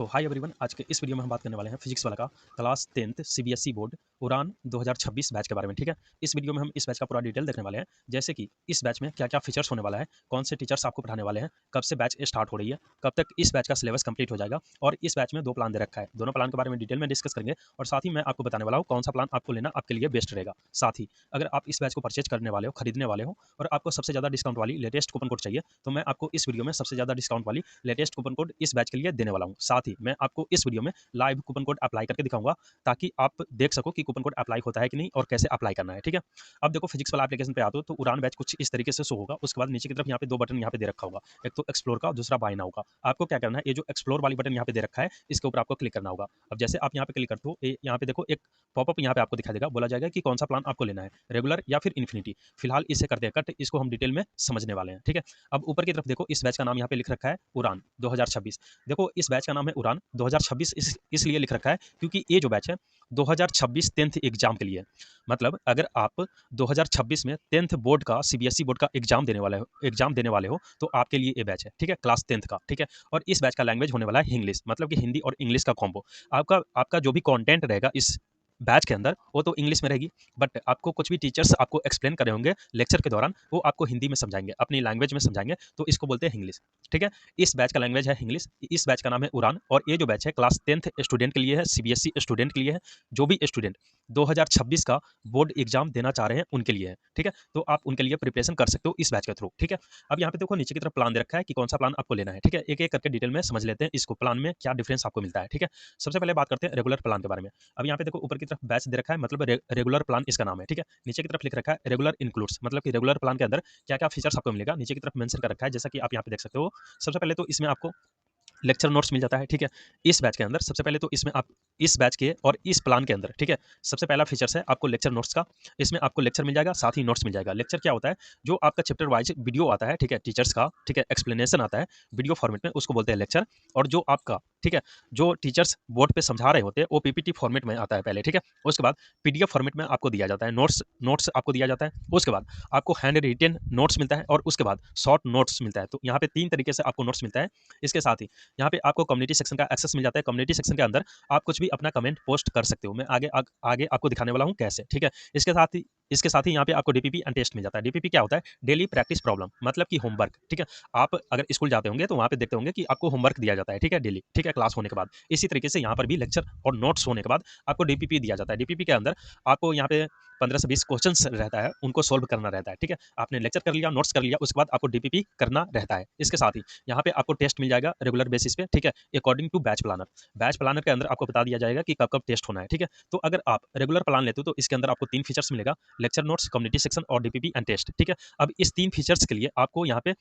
तो hi everyone, आज के इस वीडियो में हम बात करने वाले हैं फिजिक्स वाला का क्लास 10th सीबीएसई बोर्ड उड़ान 2026 बैच के बारे में। ठीक है, इस वीडियो में हम इस बैच का पूरा डिटेल देखने वाले हैं, जैसे कि इस बैच में क्या क्या फीचर्स होने वाला है, कौन से टीचर्स आपको पढ़ाने वाले हैं, कब से बैच स्टार्ट हो रही है, कब तक इस बैच का सिलेबस कंप्लीट हो जाएगा। और इस बैच में 2 प्लान दे रखा है, दोनों प्लान के बारे में डिटेल में डिस्कस करेंगे। और साथ ही मैं आपको बताने वाला हूँ कौन सा प्लान आपको लेना आपके लिए बेस्ट रहेगा। साथ ही अगर आप इस बैच को परचेज करने वाले हो, खरीदने वाले हो और आपको सबसे ज़्यादा डिस्काउंट वाली लेटेस्ट कूपन कोड चाहिए, तो मैं आपको इस वीडियो में सबसे ज़्यादा डिस्काउंट वाली लेटेस्ट कूपन कोड इस बैच के लिए देने वाला हूँ। साथ ही मैं आपको इस वीडियो में लाइव कूपन कोड अप्लाई करके दिखाऊंगा, ताकि आप देख सको कि कूपन कोड अप्लाई होता है कि नहीं और कैसे अप्लाई करना है। ठीक है, अब देखो फिजिक्स वाला एप्लीकेशन पे आते हो तो उड़ान बैच कुछ इस तरीके से शो होगा। उसके बाद नीचे की तरफ यहाँ पे 2 बटन यहाँ पे दे रखा होगा, एक तो एक्सप्लोर का, दूसरा बाय नाउ का। आपको क्या करना है, ये जो एक्सप्लोर वाली बटन यहाँ पे दे रखा है, इसके ऊपर आपको क्लिक करना होगा। अब जैसे आप यहाँ पे क्लिक करते हो, यहाँ पे देखो एक पॉपअप यहाँ पे आपको दिखाई देगा, बोला जाएगा कि कौन सा प्लान आपको लेना है, रेगुलर या फिर इन्फिनिटी। फिलहाल इसे करते हैं कट, इसको हम डिटेल में समझने वाले हैं। ठीक है, अब ऊपर की तरफ देखो, इस बैच का नाम यहाँ पे लिख रखा है उड़ान 2026। देखो इस बैच का नाम है उड़ान 2026 इसलिए लिख रखा है क्योंकि ये जो बैच है 2026 10th एग्जाम के लिए है। मतलब अगर आप 2026 में 10th बोर्ड का, सीबीएसई बोर्ड का एग्जाम देने वाले हो तो आपके लिए ये बैच है। ठीक है, क्लास 10th का। ठीक है, और इस बैच का लैंग्वेज होने वाला है इंग्लिश, मतलब कि हिंदी और इंग्लिश का कॉम्बो। आपका आपका जो भी कंटेंट रहेगा इस बैच के अंदर वो तो इंग्लिश में रहेगी, बट आपको कुछ भी टीचर्स आपको एक्सप्लेन करे होंगे लेक्चर के दौरान, वो आपको हिंदी में समझाएंगे, अपनी लैंग्वेज में समझाएंगे, तो इसको बोलते हैं इंग्लिश। ठीक है, इस बैच का लैंग्वेज है इंग्लिश, इस बैच का नाम है उड़ान। और ये जो बैच है क्लास 10th स्टूडेंट के लिए है, सीबीएसई स्टूडेंट के लिए है। जो भी स्टूडेंट 2026 का बोर्ड एग्जाम देना चाह रहे हैं उनके लिए है। ठीक है, तो आप उनके लिए प्रिपरेशन कर सकते हो इस बैच के थ्रू। ठीक है, अब यहाँ पे देखो नीचे की तरफ प्लान दे रखा है कि कौन सा प्लान आपको लेना है। ठीक है, एक एक करके डिटेल में समझ लेते हैं इसको, प्लान में क्या डिफरेंस आपको मिलता है। ठीक है, सबसे पहले बात करते हैं रेगुलर प्लान के बारे में। अब यहाँ पे देखो ऊपर की तरफ बैच दे रखा है, मतलब रेगुलर प्लान इसका नाम है। ठीक है, नीचे की तरफ लिख रखा है रेगुलर इंक्लूड्स, मतलब कि रेगुलर प्लान के अंदर क्या क्या फीचर्स आपको मिलेगा, नीचे की तरफ मेंशन कर रखा है, जैसा कि आप यहाँ पे देख सकते हो। सबसे पहले तो इसमें आपको लेक्चर नोट्स मिल जाता है। ठीक है, इस बैच के अंदर सबसे पहले तो इसमें आप इस बैच के और इस प्लान के अंदर, ठीक है, सबसे पहला फीचर्स है आपको लेक्चर नोट्स का। इसमें आपको लेक्चर मिल जाएगा, साथ ही नोट्स मिल जाएगा। लेक्चर क्या होता है, जो आपका चैप्टर वाइज वीडियो आता है, ठीक है, टीचर्स का, ठीक है, एक्सप्लेनेशन आता है वीडियो फॉर्मेट में, उसको बोलते हैं लेक्चर। और जो आपका, ठीक है, जो टीचर्स बोर्ड पे समझा रहे होते हैं वो पीपीटी फॉर्मेट में आता है पहले। ठीक है, उसके बाद पीडीएफ फॉर्मेट में आपको दिया जाता है, नोट्स आपको दिया जाता है। उसके बाद आपको हैंड रिटेन नोट्स मिलता है और उसके बाद शॉर्ट नोट्स मिलता है। तो यहाँ पे 3 तरीके से आपको नोट्स मिलता है। इसके साथ ही यहाँ पे आपको कम्युनिटी सेक्शन का एक्सेस मिल जाता है। कम्युनिटी सेक्शन के अंदर आप कुछ भी अपना कमेंट पोस्ट कर सकते हो। मैं आगे आपको दिखाने वाला हूँ कैसे। ठीक है, इसके साथ ही यहाँ पे आपको डीपीपी एंड टेस्ट मिल जाता है। डीपीपी क्या होता है, डेली प्रैक्टिस प्रॉब्लम, मतलब कि होमवर्क। ठीक है, आप अगर स्कूल जाते होंगे तो वहाँ पे देखते होंगे कि आपको होमवर्क दिया जाता है, ठीक है, डेली, ठीक है, क्लास होने के बाद। इसी तरीके से यहाँ पर भी लेक्चर और नोट्स होने के बाद आपको डीपीपी दिया जाता है। डीपीपी के अंदर आपको यहाँ पे 15 से 20 क्वेश्चंस रहता है, उनको सोल्व करना रहता है। ठीक है, आपने लेक्चर कर लिया, नोट्स कर लिया, उसके बाद आपको डीपीपी करना रहता है। इसके साथ ही यहाँ पे आपको टेस्ट मिल जाएगा रेगुलर बेसिस पे। ठीक है, अकॉर्डिंग टू बैच प्लानर के अंदर आपको बता दिया जाएगा कि कब कब टेस्ट होना है। ठीक है, तो अगर आप रेगुलर प्लान लेते हो तो इसके अंदर आपको 3 फीचर्स मिलेगा, लेक्चर नोट्स, कम्युनिटी सेक्शन और डीपीपी एंड टेस्ट। ठीक है, अब इस 3 फीचर्स के लिए आपको यहाँ पे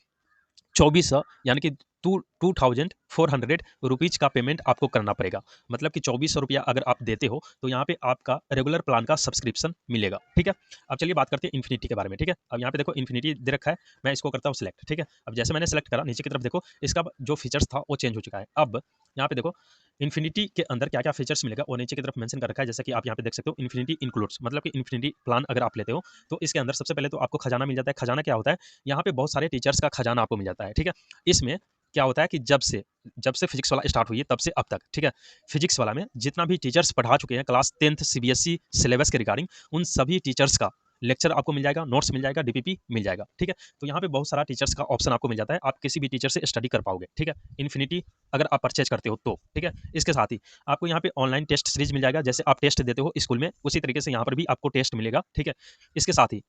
2400 यानी कि 2400 रुपीज का पेमेंट आपको करना पड़ेगा। मतलब कि 2400 रुपया अगर आप देते हो तो यहाँ पे आपका रेगुलर प्लान का सब्सक्रिप्शन मिलेगा। ठीक है, अब चलिए बात करते हैं इन्फिनिटी के बारे में। ठीक है, अब यहाँ पे देखो इन्फिनिटी दे रखा है, मैं इसको करता हूँ सिलेक्ट। ठीक है, अब जैसे मैंने सेलेक्ट करा, नीचे की तरफ देखो इसका जो फीचर्स था वो चेंज हो चुका है। अब यहाँ पे देखो इन्फिनिटी के अंदर क्या क्या फीचर्स मिलेगा वो नीचे की तरफ मेंशन कर रखा है, जैसे कि आप यहाँ पे देख सकते हो इन्फिनिटी इंक्लूड्स, मतलब कि इन्फिनिटी प्लान अगर आप लेते हो तो इसके अंदर सबसे पहले तो आपको खजाना मिल जाता है। खजाना क्या होता है, यहाँ पे बहुत सारे टीचर्स का खजाना आपको मिल जाता है। ठीक है, इसमें क्या होता है कि जब से फिजिक्स वाला स्टार्ट हुई है तब से अब तक, ठीक है, फिजिक्स वाला में जितना भी टीचर्स पढ़ा चुके हैं क्लास 10th सीबीएसई सिलेबस के रिगार्डिंग, उन सभी टीचर्स का लेक्चर आपको मिल जाएगा, नोट्स मिल जाएगा, डीपीपी मिल जाएगा। ठीक है, तो यहाँ पे बहुत सारा टीचर्स का ऑप्शन आपको मिल जाता है, आप किसी भी टीचर से स्टडी कर पाओगे। ठीक है, इन्फिनिटी अगर आप परचेज करते हो तो। ठीक है, इसके साथ ही आपको यहाँ पे ऑनलाइन टेस्ट सीरीज मिल जाएगा, जैसे आप टेस्ट देते हो स्कूल में उसी तरीके से यहाँ पर भी आपको टेस्ट मिलेगा। ठीक है, इसके साथ ही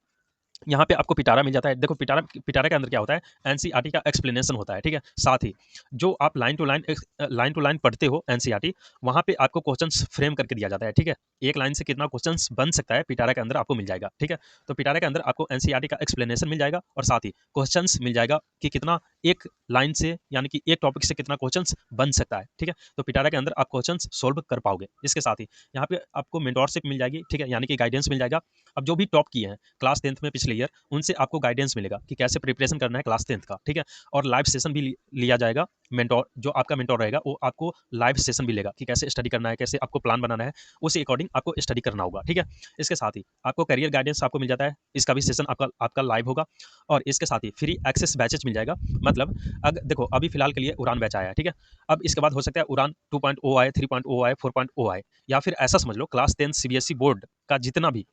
यहाँ पे आपको पिटारा मिल जाता है। देखो पिटारा पिटारा के अंदर क्या होता है, एनसीईआरटी का एक्सप्लेनेशन होता है। ठीक है, साथ ही जो आप लाइन टू लाइन पढ़ते हो एनसीईआरटी, वहाँ पे आपको क्वेश्चंस फ्रेम करके दिया जाता है। ठीक है, एक लाइन से कितना क्वेश्चंस बन सकता है पिटारा के अंदर आपको मिल जाएगा। ठीक है, तो पिटारा के अंदर आपको एनसीईआरटी का एक्सप्लेनेशन मिल जाएगा और साथ ही क्वेश्चंस मिल जाएगा कि कितना एक लाइन से, यानी कि एक टॉपिक से कितना क्वेश्चंस बन सकता है। ठीक है, तो पिटारा के अंदर आप क्वेश्चंस सोल्व कर पाओगे। इसके साथ ही यहाँ पे आपको मेंटोरशिप मिल जाएगी। ठीक है, यानी कि गाइडेंस मिल जाएगा। अब जो भी टॉप किए हैं क्लास 10th में पिछले ईयर, उनसे आपको गाइडेंस मिलेगा कि कैसे प्रिपरेशन करना है क्लास 10th का। ठीक है, और लाइव सेशन भी लिया जाएगा मेंटोर जो आपका मेंटोर रहेगा वो आपको लाइव सेशन भी लेगा कि कैसे स्टडी करना है, कैसे आपको प्लान बनाना है, उसी अकॉर्डिंग आपको स्टडी करना होगा, ठीक है। इसके साथ ही आपको करियर गाइडेंस आपको मिल जाता है, इसका भी सेशन आपका आपका लाइव होगा। और इसके साथ ही फ्री एक्सेस बैचेज मिल जाएगा। मतलब अगर देखो अभी फिलहाल के लिए उड़ान बैच आया है, ठीक है। अब इसके बाद हो सकता है उड़ान 2.0 आए, 3.0 आए, 4.0 आए, या फिर ऐसा समझ लो क्लास 10 सीबीएसई बोर्ड का जितना भी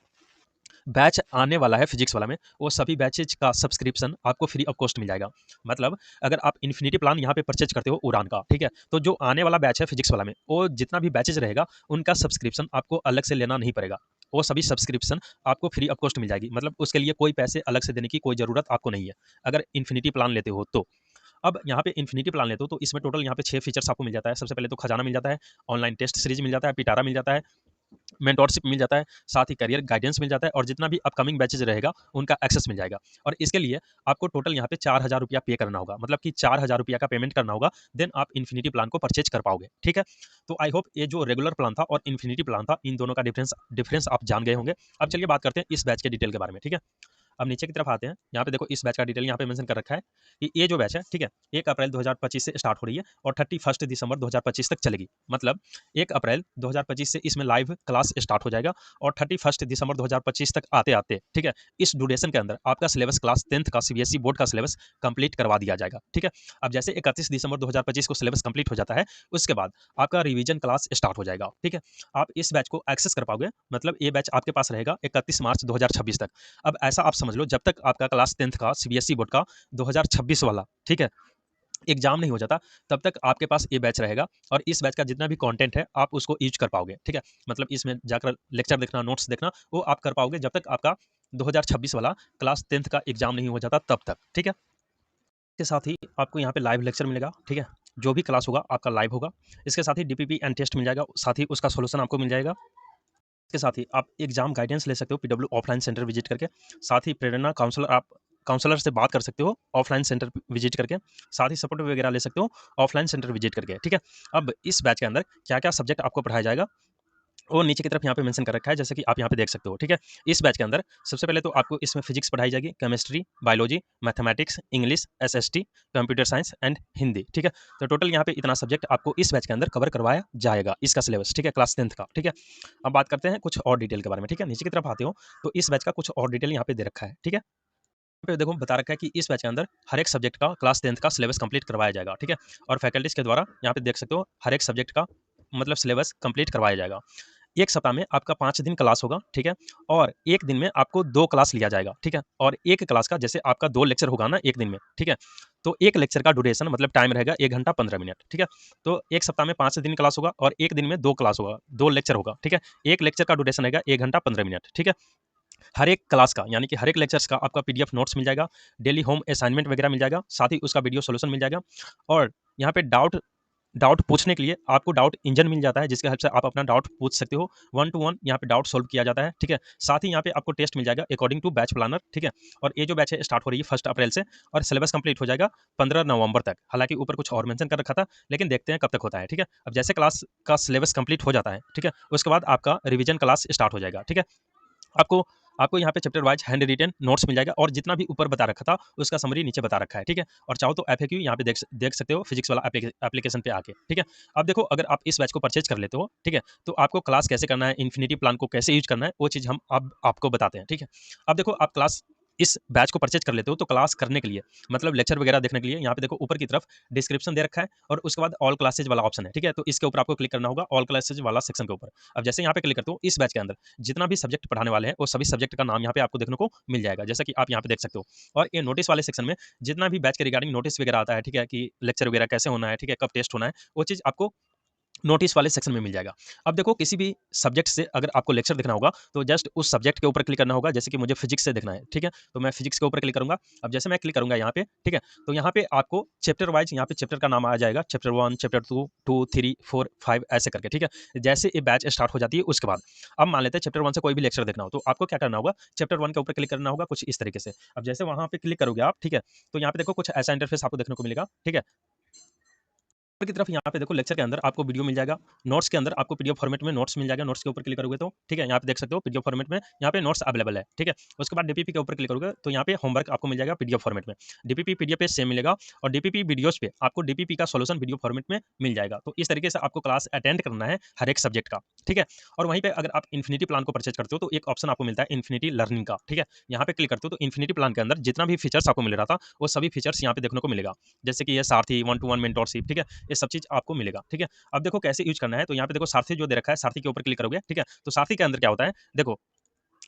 बैच आने वाला है फिजिक्स वाला में, वो सभी बैचेज का सब्सक्रिप्शन आपको फ्री ऑफ कॉस्ट मिल जाएगा। मतलब अगर आप इन्फिनिटी प्लान यहाँ पे परचेज करते हो उड़ान का, ठीक है, तो जो आने वाला बैच है फिजिक्स वाला में, वो जितना भी बैचेज रहेगा उनका सब्सक्रिप्शन आपको अलग से लेना नहीं पड़ेगा। वो सभी सब्सक्रिप्शन आपको फ्री ऑफ कॉस्ट मिल जाएगी। मतलब उसके लिए कोई पैसे अलग से देने की कोई ज़रूरत आपको नहीं है, अगर इन्फिनिटी प्लान लेते हो तो। अब यहाँ पे इन्फिनिटी प्लान लेते हो तो इसमें टोटल यहाँ पे 6 फीचर्स आपको मिल जाता है। सबसे पहले तो खजाना मिल जाता है, ऑनलाइन टेस्ट सीरीज मिल जाता है, पिटारा मिल जाता है, मेंटोरशिप मिल जाता है, साथ ही करियर गाइडेंस मिल जाता है, और जितना भी अपकमिंग बैचेज रहेगा उनका एक्सेस मिल जाएगा। और इसके लिए आपको टोटल यहाँ पे 4000 रुपया पे करना होगा, मतलब कि 4000 रुपया का पेमेंट करना होगा, देन आप इन्फिनिटी प्लान को परचेज कर पाओगे, ठीक है। तो आई होप ये जो रेगुलर प्लान था और इन्फिनिटी प्लान था, इन दोनों का डिफरेंस डिफरेंस आप जान गए होंगे। अब चलिए बात करते हैं इस बैच के डिटेल के बारे में, ठीक है। अब नीचे की तरफ आते हैं, यहाँ पे देखो इस बैच का डिटेल यहाँ पे मेंशन कर रखा है कि ये जो बैच है, ठीक है, 1 अप्रैल 2025 से स्टार्ट हो रही है और 31 दिसंबर 2025 तक चलेगी। मतलब 1 अप्रैल 2025 से इसमें लाइव क्लास स्टार्ट हो जाएगा और 31 दिसंबर 2025 तक आते आते, ठीक है, इस ड्यूरेशन के अंदर आपका सिलेबस क्लास 10th का सीबीएसई बोर्ड का सिलेबस कंप्लीट करवा दिया जाएगा, ठीक है। अब जैसे 31 दिसंबर 2025 को सिलेबस कंप्लीट हो जाता है, उसके बाद आपका रिवीजन क्लास स्टार्ट हो जाएगा, ठीक है। आप इस बैच को एक्सेस कर पाओगे, मतलब ये बैच आपके पास रहेगा 31 मार्च 2026 तक। अब ऐसा आप समझ लो, जब तक आपका क्लास 10th का सीबीएसई बोर्ड का 2026 वाला, ठीक है, एग्जाम नहीं हो जाता, तब तक आपके पास ये बैच रहेगा। और इस बैच का जितना भी कंटेंट है आप उसको यूज कर पाओगे, ठीक है। मतलब इसमें जाकर लेक्चर देखना, नोट्स देखना, वो आप कर पाओगे जब तक आपका 2026 वाला क्लास 10th का एग्जाम नहीं हो जाता तब तक, ठीक है। इसके साथ ही आपको यहाँ पे लाइव लेक्चर मिलेगा, ठीक है, जो भी क्लास होगा आपका लाइव होगा। इसके साथ ही डीपीपी एंड टेस्ट मिल जाएगा, साथ ही उसका सोल्यूशन आपको मिल जाएगा। इसके साथ ही आप एग्जाम गाइडेंस ले सकते हो पीडब्ल्यू ऑफलाइन सेंटर विजिट करके। साथ ही प्रेरणा काउंसलर, आप काउंसलर से बात कर सकते हो ऑफलाइन सेंटर विजिट करके। साथ ही सपोर्ट वगैरह ले सकते हो ऑफलाइन सेंटर विजिट करके, ठीक है। अब इस बैच के अंदर क्या क्या सब्जेक्ट आपको पढ़ाया जाएगा वो नीचे की तरफ यहाँ पे मेंशन कर रखा है, जैसे कि आप यहाँ पे देख सकते हो, ठीक है। इस बैच के अंदर सबसे पहले तो आपको इसमें फिजिक्स पढ़ाई जाएगी, chemistry, biology, mathematics, English, SST, computer science and Hindi, ठीक है। तो टोटल यहाँ पे इतना सब्जेक्ट आपको इस बैच के अंदर कवर करवाया जाएगा, इसका सिलेबस, ठीक है, क्लास 10th का, ठीक है। अब बात करते हैं कुछ और डिटेल के बारे में, ठीक है। नीचे की तरफ आते हो तो इस बैच का कुछ और डिटेल यहाँ पे दे रखा है, ठीक है। यहाँ पे देखो बता रखा है कि इस बैच के अंदर हर एक सब्जेक्ट का क्लास 10th का सिलेबस कंप्लीट करवाया जाएगा, ठीक है। और फैकल्टीज के द्वारा यहाँ पे देख सकते हो हर एक सब्जेक्ट का मतलब सिलेबस कंप्लीट करवाया जाएगा। एक सप्ताह में आपका 5 दिन क्लास होगा, ठीक है। और एक दिन में आपको 2 क्लास लिया जाएगा, ठीक है। और एक क्लास का जैसे आपका 2 लेक्चर होगा ना एक दिन में, ठीक है। तो एक लेक्चर का ड्यूरेशन मतलब टाइम रहेगा 1 घंटा 15 मिनट, ठीक है। तो एक सप्ताह में 5 दिन क्लास होगा और एक दिन में 2 क्लास होगा, 2 लेक्चर होगा, ठीक है। एक लेक्चर का ड्यूरेशन रहेगा 1 घंटा 15 मिनट, ठीक है। हर एक क्लास का यानी कि हर एक लेक्चर्स का आपका पीडीएफ नोट्स मिल जाएगा, डेली होम असाइनमेंट वगैरह मिल जाएगा, साथ ही उसका वीडियो सॉल्यूशन मिल जाएगा। और यहाँ पे डाउट डाउट पूछने के लिए आपको डाउट इंजन मिल जाता है, जिसके हेल्प से आप अपना डाउट पूछ सकते हो, 1 टू 1 यहाँ पे डाउट सॉल्व किया जाता है, ठीक है। साथ ही यहाँ पे आपको टेस्ट मिल जाएगा अकॉर्डिंग टू बैच प्लानर, ठीक है। और ये जो बैच है स्टार्ट हो रही है 1 अप्रैल से और सिलेबस कंप्लीट हो जाएगा 15 नवंबर तक। हालांकि ऊपर कुछ और मेंशन कर रखा था, लेकिन देखते हैं कब तक होता है, ठीक है। अब जैसे क्लास का सिलेबस कंप्लीट हो जाता है, ठीक है, उसके बाद आपका रिवीजन क्लास स्टार्ट हो जाएगा, ठीक है। आपको आपको यहाँ पे chapter wise hand written notes मिल जाएगा और जितना भी ऊपर बता रखा था उसका समरी नीचे बता रखा है, ठीक है। और चाहो तो एफएक्यू यहाँ पे देख सकते हो फिजिक्स वाला एप्लीकेशन पे आके, ठीक है। अब देखो अगर आप इस बैच को परचेज कर लेते हो, ठीक है, तो आपको क्लास कैसे करना है, इन्फिनिटी प्लान को कैसे यूज करना है, वो चीज़ हम अब आपको बताते हैं, ठीक है। अब देखो आप क्लास इस बैच को परचेज कर लेते हो तो क्लास करने के लिए मतलब लेक्चर वगैरह देखने के लिए यहाँ पे देखो ऊपर की तरफ डिस्क्रिप्शन दे रखा है और उसके बाद ऑल क्लासेज वाला ऑप्शन है, ठीक है। तो इसके ऊपर आपको क्लिक करना होगा ऑल क्लासेज वाला सेक्शन के ऊपर। अब जैसे यहाँ पे क्लिक करते हो इस बैच के अंदर जितना भी सब्जेक्ट पढ़ाने वाले हैं वो सभी सब्जेक्ट का नाम यहाँ पे आपको देखने को मिल जाएगा, जैसा कि आप यहाँ पे देख सकते हो। और ये नोटिस वाले सेक्शन में जितना भी बैच के रिगार्डिंग नोटिस वगैरह आता है, ठीक है, कि लेक्चर वगैरह कैसे होना है, ठीक है, कब टेस्ट होना है, वो चीज़ आपको नोटिस वाले सेक्शन में मिल जाएगा। अब देखो किसी भी सब्जेक्ट से अगर आपको लेक्चर देखना होगा तो जस्ट उस सब्जेक्ट के ऊपर क्लिक करना होगा, जैसे कि मुझे फिजिक्स से देखना है, ठीक है, तो मैं फिजिक्स के ऊपर क्लिक करूंगा। अब जैसे मैं क्लिक करूंगा यहाँ पे, ठीक है, तो यहाँ पे आपको चैप्टर वाइज यहाँ पे चैप्टर का नाम आ जाएगा, चैप्टर 1, चैप्टर 2, 2, 3, 4, 5 ऐसे करके, ठीक है। जैसे ये बैच स्टार्ट हो जाती है उसके बाद अब मान लेते हैं चैप्टर 1 से कोई भी लेक्चर देखना हो तो आपको क्या करना होगा, चैप्टर 1 के ऊपर क्लिक करना होगा कुछ इस तरीके से। अब जैसे वहां पे क्लिक करोगे आप, ठीक है, तो यहाँ पे देखो कुछ ऐसा इंटरफेस आपको देखने को मिलेगा, ठीक है। ऊपर की तरफ यहाँ पे देखो लेक्चर के अंदर आपको वीडियो मिल जाएगा, नोट्स के अंदर आपको पीडीएफ फॉर्मेट में नोट्स मिल जाएगा, नोट्स के ऊपर क्लिक करोगे तो ठीक है, यहाँ पे देख सकते हो पीडीएफ फॉर्मेट में यहाँ पे नोट्स अवेलेबल है, ठीक है। उसके बाद डीपीपी के ऊपर क्लिक करोगे तो यहाँ पे होमवर्क आपको मिल जाएगा पीडीएफ फॉर्मेट में, डीपीपी पीडीएफ पे सेम मिलेगा और डीपीपी वीडियोज पे आपको डीपीपी का सोल्यूशन वीडियो फॉर्मेट में मिल जाएगा। तो इस तरीके से आपको क्लास अटेंड करना है हर एक सब्जेक्ट का, ठीक है। और वहीं पे अगर आप इन्फिनिटी प्लान को परचेज करते हो तो एक ऑप्शन आपको मिलता है इन्फिनिटी लर्निंग का, ठीक है। यहाँ पे क्लिक करते हो तो इन्फिनिटी प्लान के अंदर जितना भी फीचर्स आपको मिल रहा था वो सभी फीचर्स यहाँ पे देखने को मिलेगा, जैसे कि ये सारथी 1-to-1 मेंटोरशिप, ठीक है, ये सब चीज आपको मिलेगा, ठीक है। अब देखो कैसे यूज करना है, तो यहाँ पे देखो सारथी जो दे रखा है, सारथी के ऊपर क्लिक करोगे, ठीक है। तो सारथी के अंदर क्या होता है, देखो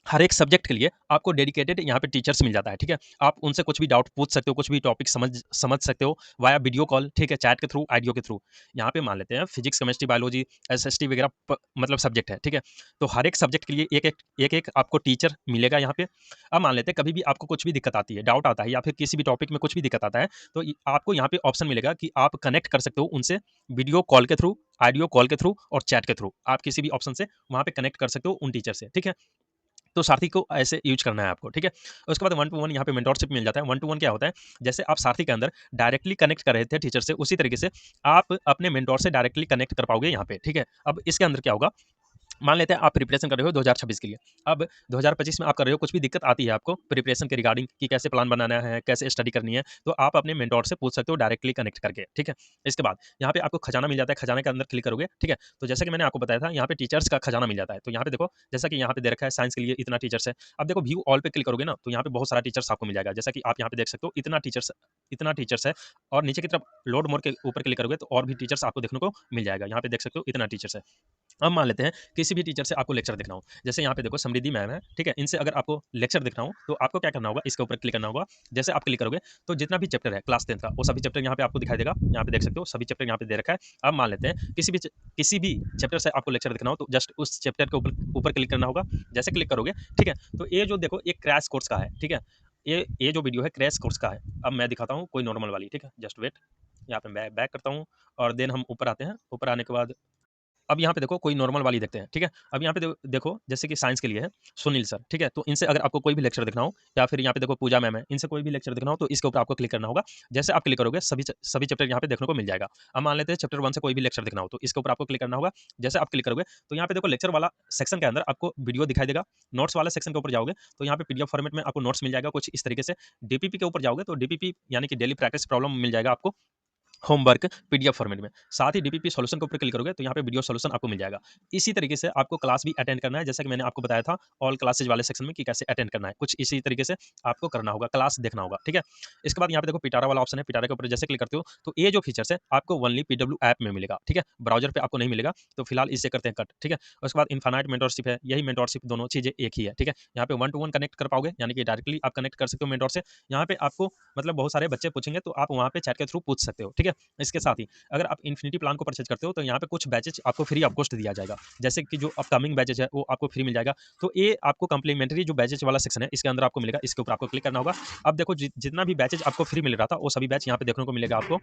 हर एक सब्जेक्ट के लिए आपको डेडिकेटेड यहाँ पे टीचर्स मिल जाता है, ठीक है। आप उनसे कुछ भी डाउट पूछ सकते हो, कुछ भी टॉपिक समझ सकते हो वाया वीडियो कॉल, ठीक है, चैट के थ्रू, ऑडियो के थ्रू। यहाँ पे मान लेते हैं फिजिक्स, केमिस्ट्री, बायोलॉजी, एसएसटी वगैरह मतलब सब्जेक्ट है, ठीक है। तो हर एक सब्जेक्ट के लिए एक आपको टीचर मिलेगा यहाँ पे। अब मान लेते हैं कभी भी आपको कुछ भी दिक्कत आती है, डाउट आता है या फिर किसी भी टॉपिक में कुछ भी दिक्कत आता है, तो आपको यहाँ पे ऑप्शन मिलेगा कि आप कनेक्ट कर सकते हो उनसे वीडियो कॉल के थ्रू, ऑडियो कॉल के थ्रू और चैट के थ्रू। आप किसी भी ऑप्शन से वहाँ पे कनेक्ट कर सकते हो उन टीचर से, ठीक है। तो सारथी को ऐसे यूज करना है आपको, ठीक है। उसके बाद 1-to-1 यहाँ पे मेंटोरशिप मिल जाता है। 1-to-1 क्या होता है, जैसे आप सारथी के अंदर डायरेक्टली कनेक्ट कर रहे थे टीचर से, उसी तरीके से आप अपने मेंटोर से डायरेक्टली कनेक्ट कर पाओगे यहाँ पे, ठीक है। अब इसके अंदर क्या होगा, मान लेते हैं आप प्रिपरेशन कर रहे हो 2026 के लिए। अब 2025 में आप कर रहे हो, कुछ भी दिक्कत आती है आपको प्रिपरेशन के रिगार्डिंग कि कैसे प्लान बनाना है, कैसे स्टडी करनी है, तो आप अपने मेंटोर से पूछ सकते हो डायरेक्टली कनेक्ट करके, ठीक है। इसके बाद यहाँ पे आपको खजाना मिल जाता है, खजाने के अंदर क्लिक करोगे, ठीक है। तो जैसे कि मैंने आपको बताया था यहाँ पे टीचर्स का खजाना मिल जाता है। तो यहाँ पे देखो जैसा कि यहाँ पे दे रखा है साइंस के लिए इतना टीचर्स है। अब देखो व्यू ऑल पे क्लिक करोगे ना तो यहाँ पे बहुत सारा टीचर्स आपको मिल जाएगा, जैसा कि आप यहाँ पे देख सकते हो इतना टीचर्स है। और नीचे की तरफ लोड मोर के ऊपर क्लिक करोगे तो और भी टीचर्स आपको देखने को मिल जाएगा, यहाँ पे देख सकते हो इतना टीचर्स है। अब मान लेते हैं किसी भी टीचर से आपको लेक्चर देखना हो, जैसे यहाँ पे देखो समृद्धि मैम है, ठीक है। इनसे अगर आपको लेक्चर देखना हो तो आपको क्या करना होगा, इसके ऊपर क्लिक करना होगा। जैसे आप क्लिक करोगे तो जितना भी चैप्टर है क्लास 10 का वो सभी चैप्टर यहाँ पे आपको दिखाई देगा, यहाँ पे देख सकते हो सभी चैप्टर यहाँ पे दे रखा है। अब मान लेते हैं किसी भी चैप्टर से आपको लेक्चर देखना हो तो जस्ट उस चैप्टर के ऊपर ऊपर क्लिक करना होगा। जैसे क्लिक करोगे, ठीक है, तो ये जो देखो एक क्रैश कोर्स का है, ठीक है। ये जो वीडियो है क्रैश कोर्स का है। अब मैं दिखाता हूँ कोई नॉर्मल वाली, ठीक है, जस्ट वेट। यहाँ पे मैं बैक करता हूँ और देन हम ऊपर आते हैं। ऊपर आने के बाद अब यहाँ पे देखो कोई नॉर्मल वाली देखते हैं, ठीक है। अब यहाँ पे देखो जैसे कि साइंस के लिए है सुनील सर, ठीक है। तो इनसे अगर आपको कोई भी लेक्चर देखना हो या फिर यहाँ पे देखो पूजा मैम है, इनसे कोई भी लेक्चर देखना हो तो इसके ऊपर आपको क्लिक करना होगा। जैसे आप क्लिक करोगे सभी चैप्टर यहाँ पे देखने को मिल जाएगा। अब मान लेते हैं चैप्टर 1 से कोई भी लेक्चर देखना हो तो इसके ऊपर आपको क्लिक करना होगा। जैसे आप क्लिक करोगे तो यहाँ पे देखो लेक्चर वाला सेक्शन के अंदर आपको वीडियो दिखाई देगा। नोट्स वाले सेक्शन के ऊपर जाओगे तो यहाँ पे पीडीएफ फॉर्मेट में आपको नोट्स मिल जाएगा कुछ इस तरीके से। डीपीपी के ऊपर जाओगे तो डीपीपी यानी कि डेली प्रैक्टिस प्रॉब्लम मिल जाएगा आपको होमवर्क पीडीएफ फॉर्मेट में। साथ ही डीपीपी सॉल्यूशन के ऊपर क्लिक करोगे तो यहाँ पे वीडियो सॉल्यूशन आपको मिल जाएगा। इसी तरीके से आपको क्लास भी अटेंड करना है, जैसा कि मैंने आपको बताया था ऑल क्लासेज वाले सेक्शन में कि कैसे अटेंड करना है, कुछ इसी तरीके से आपको करना होगा, क्लास देखना होगा, ठीक है। इसके बाद यहाँ पे देखो पिटारा वाला ऑप्शन है, पिटारा के ऊपर जैसे क्लिक करते हो तो ये जो फीचर्स है आपको ओनली पीडब्ल्यू ऐप में मिलेगा, ठीक है, ब्राउजर पे आपको नहीं मिलेगा। तो फिलहाल इससे करते हैं कट, ठीक है। उसके बाद इनफाइनाइट मेंटोरशिप है, यही मेंटोरशिप दोनों चीजें एक ही है, ठीक है। यहाँ पे 1-to-1 कनेक्ट कर पाओगे, यानी कि डायरेक्टली आप कनेक्ट कर सकते हो मेंटोर से। यहाँ पे आपको मतलब बहुत सारे बच्चे पूछेंगे तो आप वहाँ पे चैट के थ्रू पूछ सकते हो, ठीक है। इसके साथ ही अगर आप इन्फिनिटी प्लान को परचेज करते हो तो यहाँ पे कुछ बैचेज आपको फ्री ऑफ कॉस्ट दिया जाएगा, जैसे कि जो अपकमिंग बैचेज है वो आपको फ्री मिल जाएगा। तो ये आपको कंप्लीमेंट्री जो बैचेज वाला सेक्शन है इसके अंदर आपको मिलेगा, इसके ऊपर आपको क्लिक करना होगा। अब देखो जितना भी बैचेज आपको फ्री मिल रहा था वो सभी बैच यहाँ पे देखने को मिलेगा आपको,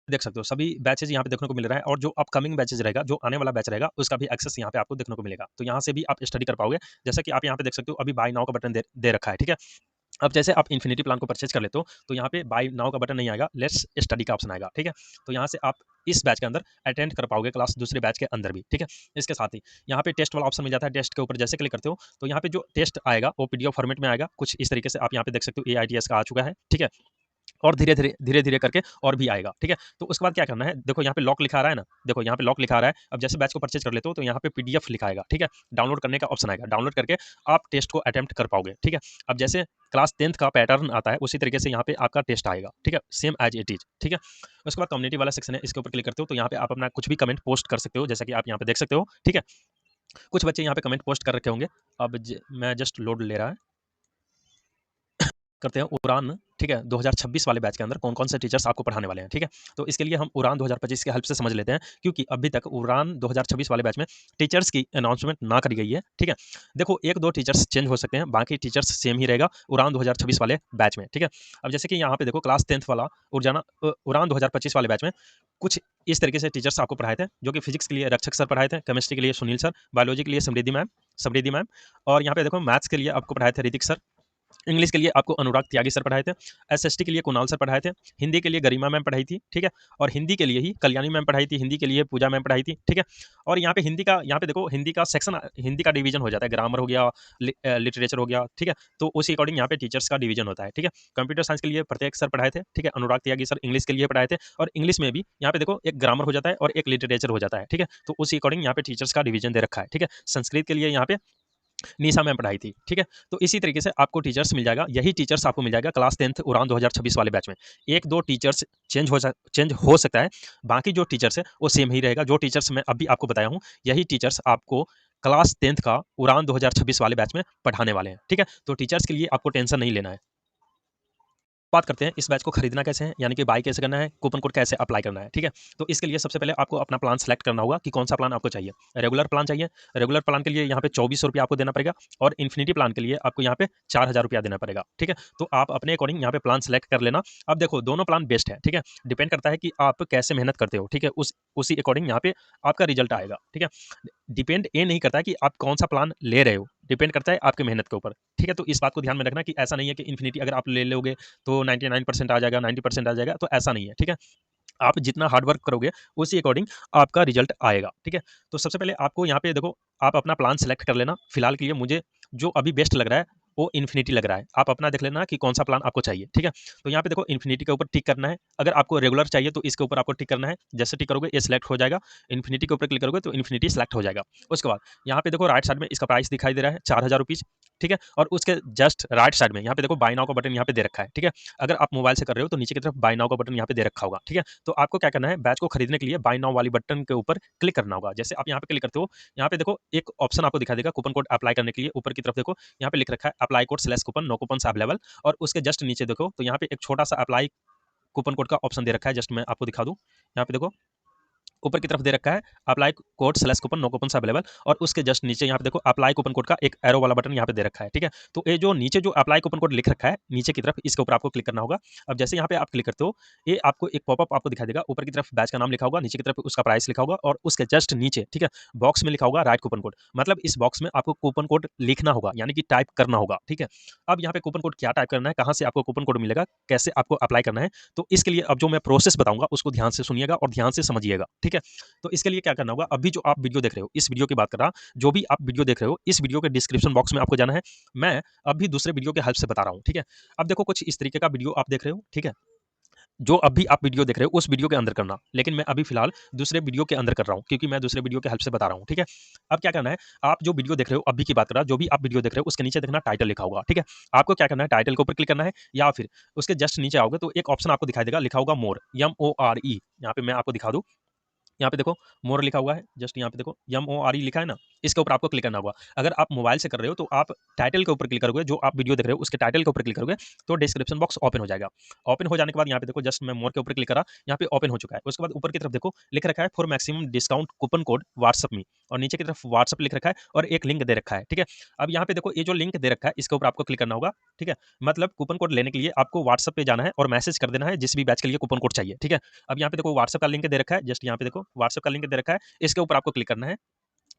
देख सकते हो सभी बैचेज यहाँ पे देखने को मिल रहा है। और जो अपकमिंग बैचेज रहेगा, जो आने वाला बैच रहेगा, उसका भी एक्सेस यहाँ पे आपको देखने को मिलेगा। तो यहाँ से भी आप स्टडी कर पाओगे, जैसा कि आप यहाँ पे देख सकते हो अभी बाय नाउ का बटन दे रखा है, ठीक है। अब जैसे आप इन्फिनिटी प्लान को परचेज कर लेते हो तो यहाँ पे बाय नाउ का बटन नहीं आएगा, लेट्स स्टडी का ऑप्शन आएगा, ठीक है। तो यहाँ से आप इस बैच के अंदर अटेंड कर पाओगे क्लास दूसरे बैच के अंदर भी, ठीक है। इसके साथ ही यहाँ पे टेस्ट वाला ऑप्शन मिल जाता है। टेस्ट के ऊपर जैसे क्लिक करते हो तो यहाँ पे जो टेस्ट आएगा वो पीडीएफ फॉर्मेट में आएगा, कुछ इस तरीके से आप यहाँ पे देख सकते हो AITS का आ चुका है, ठीक है। और धीरे-धीरे करके और भी आएगा, ठीक है। तो उसके बाद क्या करना है, देखो यहाँ पे लॉक लिखा आ रहा है ना, देखो यहाँ पे लॉक लिखा आ रहा है। अब जैसे बैच को परचेज कर लेते हो तो यहाँ पे पीडीएफ लिखा आएगा, ठीक है। डाउनलोड करने का ऑप्शन आएगा, डाउनलोड करके आप टेस्ट को अटेम्प्ट कर पाओगे, ठीक है। अब जैसे क्लास 10th का पैटर्न आता है उसी तरीके से यहाँ पे आपका टेस्ट आएगा, ठीक है, सेम एज इट इज, ठीक है। उसके बाद कम्युनिटी वाला सेक्शन है, इसके ऊपर क्लिक करते हो तो यहाँ पे आप अपना कुछ भी कमेंट पोस्ट कर सकते हो, जैसा कि आप यहाँ पे देख सकते हो, ठीक है। कुछ बच्चे यहाँ पे कमेंट पोस्ट कर रखे होंगे। अब मैं जस्ट लोड ले रहा है, करते हैं उड़ान, ठीक है, 2026 वाले बैच के अंदर कौन-कौन से टीचर्स आपको पढ़ाने वाले हैं, ठीक है। तो इसके लिए हम उड़ान 2025 की हेल्प से समझ लेते हैं, क्योंकि अभी तक उड़ान 2026 वाले बैच में टीचर्स की अनाउंसमेंट ना करी गई है, ठीक है। देखो 1-2 टीचर्स चेंज हो सकते हैं, बाकी टीचर्स सेम ही रहेगा उड़ान 2026 वाले बैच में, ठीक है। अब जैसे कि यहाँ पे देखो क्लास 10th वाला उड़ान 2025 वाले बैच में कुछ इस तरीके से टीचर्स आपको पढ़ाए थे, जो कि फिजिक्स के लिए रक्षक सर पढ़ाए थे, केमिस्ट्री के लिए सुनील सर, बायोलॉजी के लिए समृद्धि मैम और यहाँ पे देखो मैथ्स के लिए आपको पढ़ाए थे ऋतिक सर, इंग्लिश के लिए आपको अनुराग त्यागी सर पढ़ाए थे, एसएसटी के लिए कुणाल सर पढ़ाए थे, हिंदी के लिए गरिमा मैम पढ़ाई थी, ठीक है, और हिंदी के लिए ही कल्याणी मैम पढ़ाई थी, हिंदी के लिए पूजा मैम पढ़ाई थी, ठीक है। और यहाँ पे यहाँ पे देखो हिंदी का सेक्शन, हिंदी का डिवीजन हो जाता है, ग्रामर हो गया, लिटरेचर हो गया, ठीक है, तो उसी अकॉर्डिंग यहाँ पे टीचर्स का डिवीजन होता है, ठीक है। कंप्यूटर साइंस के लिए प्रत्येक सर पढ़ाए थे, ठीक है, अनुराग त्यागी सर इंग्लिश के लिए पढ़ाए थे, और इंग्लिश में भी यहाँ पे देखो एक ग्रामर हो जाता है और एक लिटरेचर हो जाता है, ठीक है, तो उसी अकॉर्डिंग यहाँ पे टीचर्स का डिवीजन दे रखा है, ठीक है। संस्कृत के लिए यहाँ पे निशा मैम पढ़ाई थी, ठीक है। तो इसी तरीके से आपको टीचर्स मिल जाएगा, यही टीचर्स आपको मिल जाएगा क्लास 10th उड़ान 2026 वाले बैच में। एक दो टीचर्स चेंज हो सकता है, बाकी जो टीचर्स है वो सेम ही रहेगा। जो टीचर्स मैं अभी आपको बताया हूँ, यही टीचर्स आपको क्लास 10th का उड़ान 2026 वाले बैच में पढ़ाने वाले हैं, ठीक है। तो टीचर्स के लिए आपको टेंशन नहीं लेना है। बात करते हैं इस बैच को खरीदना कैसे है, यानी कि बाय कैसे करना है, कूपन कोड कैसे अप्लाई करना है, ठीक है। तो इसके लिए सबसे पहले आपको अपना प्लान सेलेक्ट करना होगा कि कौन सा प्लान आपको चाहिए। रेगुलर प्लान चाहिए, रेगुलर प्लान के लिए यहाँ पे 2400 आपको देना पड़ेगा, और इन्फिनिटी प्लान के लिए आपको यहाँ पे 4000 देना पड़ेगा, ठीक है। तो आप अपने अकॉर्डिंग यहाँ पे प्लान सेलेक्ट कर लेना। अब देखो दोनों प्लान बेस्ट है, ठीक है, डिपेंड करता है कि आप कैसे मेहनत करते हो, ठीक है, उसी अकॉर्डिंग यहाँ पे आपका रिजल्ट आएगा, ठीक है। डिपेंड ये नहीं करता कि आप कौन सा प्लान ले रहे हो, डिपेंड करता है आपकी मेहनत के ऊपर, ठीक है। तो इस बात को ध्यान में रखना कि ऐसा नहीं है कि इन्फिनिटी अगर आप ले लोगे तो 99% आ जाएगा, 90% आ जाएगा, तो ऐसा नहीं है, ठीक है। आप जितना हार्ड वर्क करोगे उसी अकॉर्डिंग आपका रिजल्ट आएगा, ठीक है। तो सबसे पहले आपको यहाँ पे देखो, आप अपना प्लान सेलेक्ट कर लेना। फिलहाल के लिए मुझे जो अभी बेस्ट लग रहा है वो इन्फिनिटी लग रहा है। आप अपना देख लेना कि कौन सा प्लान आपको चाहिए, ठीक है। तो यहाँ पे देखो इन्फिनिटी के ऊपर टिक करना है। अगर आपको रेगुलर चाहिए तो इसके ऊपर आपको टिक करना है। जैसे टिक करोगे ये सिलेक्ट हो जाएगा, इन्फिनिटी के ऊपर क्लिक करोगे तो इन्फिनिटी सेलेक्ट हो जाएगा। उसके बाद यहाँ पे देखो राइट साइड में इसका प्राइस दिखाई दे रहा है 4000 रुपीज़, ठीक है। और उसके जस्ट राइट साइड में यहाँ पे देखो बाय नाउ का बटन यहाँ पे दे रखा है, ठीक है। अगर आप मोबाइल से कर रहे हो तो नीचे की तरफ बाय नाउ का बटन यहाँ पे दे रखा होगा, ठीक है। तो आपको क्या करना है, बैच को खरीदने के लिए बाय नाउ वाली बटन के ऊपर क्लिक करना होगा। जैसे आप यहाँ पे क्लिक करते हो, यहाँ पे देखो एक ऑप्शन आपको दिखा देगा कूपन कोड अप्लाई करने के लिए। ऊपर की तरफ देखो यहाँ पे लिख रखा है apply code slash coupon, no coupon available, और उसके जस्ट नीचे देखो तो यहाँ पे एक छोटा सा अप्लाई कूपन कोड का ऑप्शन दे रखा है। जस्ट मैं आपको दिखा दूं, यहाँ पे देखो ऊपर की तरफ दे रखा है apply code slash coupon, no coupon available, और उसके जस्ट नीचे यहाँ पे देखो अप्लाई कूपन कोड का एक एरो वाला बटन यहाँ पे दे रखा है, ठीक है। तो ये जो नीचे जो अप्लाई कूपन कोड लिख रखा है नीचे की तरफ, इसके ऊपर आपको क्लिक करना होगा। अब जैसे यहाँ पे आप क्लिक करते हो, ये आपको एक पॉपअप आपको दिखाई देगा। ऊपर की तरफ बैच का नाम लिखा होगा, नीचे की तरफ उसका प्राइस लिखा होगा, और उसके जस्ट नीचे, ठीक है, बॉक्स में लिखा होगा राइट कूपन कोड। मतलब इस बॉक्स में आपको कूपन कोड लिखना होगा, यानी कि टाइप करना होगा, ठीक है। अब यहाँ पे कूपन कोड क्या टाइप करना है, कहाँ से आपको कूपन कोड मिलेगा, कैसे आपको अप्लाई करना है, तो इसके लिए अब जो मैं प्रोसेस बताऊंगा उसको ध्यान से सुनिएगा और ध्यान से समझिएगा, ठीक है। तो इसके लिए क्या करना होगा, अभी जो आप वीडियो देख रहे हो, इस वीडियो की बात कर रहा, जो भी आप वीडियो देख रहे हो, इस वीडियो के डिस्क्रिप्शन बॉक्स में आपको जाना है। मैं अभी दूसरे वीडियो के हेल्प से बता रहा हूँ, ठीक है। अब देखो कुछ इस तरीके का वीडियो आप देख रहे हो, ठीक है। जो अभी आप वीडियो देख रहे हो उस वीडियो के अंदर करना, लेकिन मैं अभी फिलहाल दूसरे वीडियो के अंदर कर रहा हूँ, क्योंकि मैं दूसरे वीडियो के हेल्प से बता रहा हूँ, ठीक है। अब क्या करना है, आप जो वीडियो देख रहे हो अभी की बात कर रहा, जो भी आप वीडियो देख रहे हो उसके नीचे देखना टाइटल लिखा होगा, ठीक है। आपको क्या करना है, टाइटल के ऊपर क्लिक करना है, या फिर उसके जस्ट नीचे आओगे तो एक ऑप्शन आपको दिखाई देगा, लिखा होगा मोर, MORE। यहाँ पे मैं आपको दिखा दूँ, यहाँ पे देखो मोर लिखा हुआ है, जस्ट यहाँ पे देखो MORE लिखा है ना, इसके ऊपर आपको क्लिक करना होगा। अगर आप मोबाइल से कर रहे हो तो आप टाइटल के ऊपर क्लिक करोगे, जो आप वीडियो देख रहे हो उसके टाइटल के ऊपर क्लिक करोगे तो डिस्क्रिप्शन बॉक्स ओपन हो जाएगा। ओपन हो जाने के बाद यहाँ पे देखो जस्ट मैं मोर के ऊपर क्लिक करा, यहाँ पे ओपन हो चुका है। उसके बाद ऊपर की तरफ देखो लिख रखा है for maximum discount coupon code WhatsApp में, और नीचे की तरफ व्हाट्सअप लिख रखा है और एक लिंक दे रखा है, ठीक है। अब यहाँ पे देखो ये जो लिंक दे रखा है इसके ऊपर आपको क्लिक करना होगा, ठीक है। मतलब कूपन कोड लेने के लिए आपको व्हाट्सअप पे जाना है और मैसेज कर देना है जिस भी बैच के लिए कूपन कोड चाहिए, ठीक है। अब यहाँ पे देखो व्हाट्सअप का लिंक दे रखा है, जस्ट यहाँ पे देखो व्हाट्सअप का लिंक दे रखा है, इसके ऊपर आपको क्लिक करना है।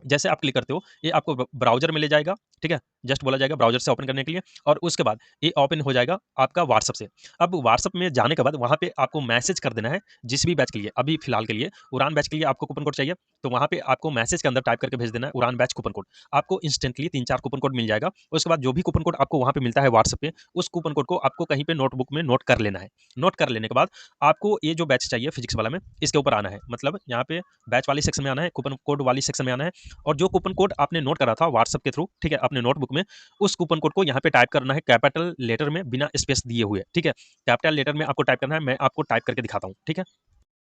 जैसे आप क्लिक करते हो ये आपको ब्राउजर में ले जाएगा, ठीक है। जस्ट बोला जाएगा ब्राउजर से ओपन करने के लिए, और उसके बाद ये ओपन हो जाएगा आपका व्हाट्सअप से। अब व्हाट्सअप में जाने के बाद वहाँ पे आपको मैसेज कर देना है जिस भी बैच के लिए, अभी फिलहाल के लिए उड़ान बैच के लिए आपको कूपन कोड चाहिए, तो वहाँ पे आपको मैसेज के अंदर टाइप करके भेज देना है उड़ान बैच कूपन कोड। आपको इंस्टेंटली 3-4 कूपन कोड मिल जाएगा। उसके बाद जो भी कूपन कोड आपको वहाँ पे मिलता है व्हाट्सअप पे, उस कूपन कोड को आपको कहीं पे नोटबुक में नोट कर लेना है। नोट कर लेने के बाद आपको ये जो बैच चाहिए फिजिक्स वाला में, इसके ऊपर आना है, मतलब यहाँ पे बैच वाली सेक्शन में आना है, कूपन कोड वाली सेक्शन में आना है, और जो कूपन कोड आपने नोट करा था व्हाट्सएप के थ्रू, ठीक है, अपने नोटबुक में, उस कूपन कोड को यहाँ पे टाइप करना है कैपिटल लेटर में बिना स्पेस दिए हुए, ठीक है। कैपिटल लेटर में आपको टाइप करना है, मैं आपको टाइप करके दिखाता हूँ, ठीक है।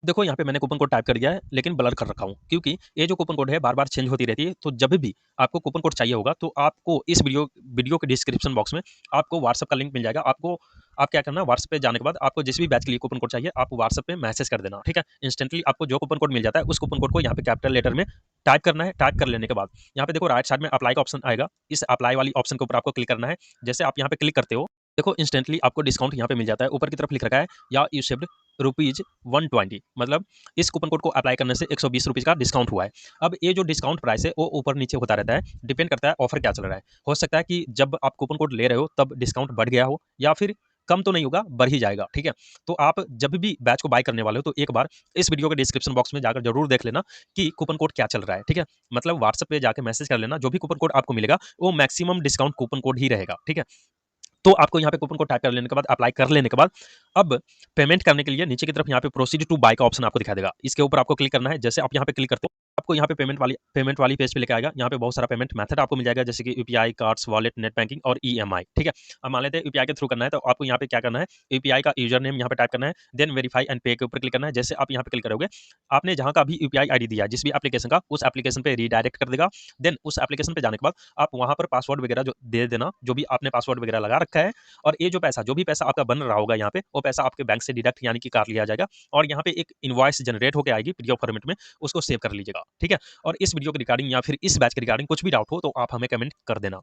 देखो यहाँ पे मैंने कूपन कोड टाइप कर दिया है, लेकिन ब्लर कर रखा हूँ क्योंकि ये जो कूपन कोड है बार बार चेंज होती रहती है। तो जब भी आपको कूपन कोड चाहिए होगा तो आपको इस वीडियो के डिस्क्रिप्शन बॉक्स में आपको व्हाट्सएप का लिंक मिल जाएगा। आपको आप क्या करना, व्हाट्सएप पे जाने के बाद आपको जिस भी बैच के लिए कूपन कोड चाहिए आप व्हाट्सएप पे मैसेज कर देना, ठीक है। इंस्टेंटली आपको जो कूपन कोड मिल जाता है उस कूपन कोड को यहाँ पे कैपिटल लेटर में टाइप करना है। टाइप कर लेने के बाद यहाँ पे देखो राइट साइड में अप्लाई का ऑप्शन आएगा, इस अप्लाई वाली ऑप्शन के ऊपर आपको क्लिक करना है। जैसे आप यहाँ पे क्लिक करते हो देखो इंस्टेंटली आपको डिस्काउंट यहाँ पे मिल जाता है। ऊपर की तरफ लिख रखा है या यू सेव्ड रुपीज 120, मतलब इस कूपन कोड को अप्लाई करने से 120 रुपीज का डिस्काउंट हुआ है। अब ये जो डिस्काउंट प्राइस है वो ऊपर नीचे होता रहता है, डिपेंड करता है ऑफर क्या चल रहा है। हो सकता है कि जब आप कूपन कोड ले रहे हो तब डिस्काउंट बढ़ गया हो, या फिर कम तो नहीं होगा, बढ़ ही जाएगा, ठीक है। तो आप जब भी बैच को बाय करने वाले हो तो एक बार इस वीडियो के डिस्क्रिप्शन बॉक्स में जाकर जरूर देख लेना कि कूपन कोड क्या चल रहा है, ठीक है। मतलब व्हाट्सएप पे जाकर मैसेज कर लेना, जो भी कूपन कोड आपको मिलेगा वो मैक्सिमम डिस्काउंट कूपन कोड ही रहेगा, ठीक है। तो आपको यहाँ पे कूपन कोड टाइप कर लेने के बाद, अप्लाई कर लेने के बाद, अब पेमेंट करने के लिए नीचे की तरफ यहाँ पे प्रोसीड टू बाय का ऑप्शन आपको दिखाई देगा। इसके ऊपर आपको क्लिक करना है। जैसे आप यहाँ पे क्लिक करते हो आपको यहाँ पे पेमेंट वाली पेज पे लेके आएगा। यहाँ पे बहुत सारा पेमेंट मेथड आपको मिल जाएगा, जैसे कि UPI, cards, wallet, net banking और ईएमआई, ठीक है। अब मान लेते हैं यूपीआई के थ्रू करना है, तो आपको यहाँ पे क्या करना है, यूपीआई का यूजर नेम यहाँ पे टाइप करना है, देन वेरीफाई एंड पे के ऊपर क्लिक करना है। जैसे आप यहाँ पे क्लिक करोगे, आपने जहाँ का भी यूपीआई आईडी दिया जिस भी एप्लीकेशन का, उस एप्लीकेशन पे रीडायरेक्ट कर देगा। देन उस एप्लीकेशन पे जाने के बाद आप वहाँ पर पासवर्ड वगैरह जो दे देना, जो भी आपने पासवर्ड वगैरह लगा रखा है। और ये जो भी पैसा आपका बन रहा होगा यहाँ पे, वो पैसा आपके बैंक से डिडक्ट यानी कि काट लिया जाएगा। और यहाँ पे एक इनवॉइस जनरेट होकर आएगी पीडीएफ फॉर्मेट में, उसको सेव कर लीजिएगा, ठीक है। और इस वीडियो के रिगार्डिंग या फिर इस बैच के रिगार्डिंग कुछ भी डाउट हो तो आप हमें कमेंट कर देना।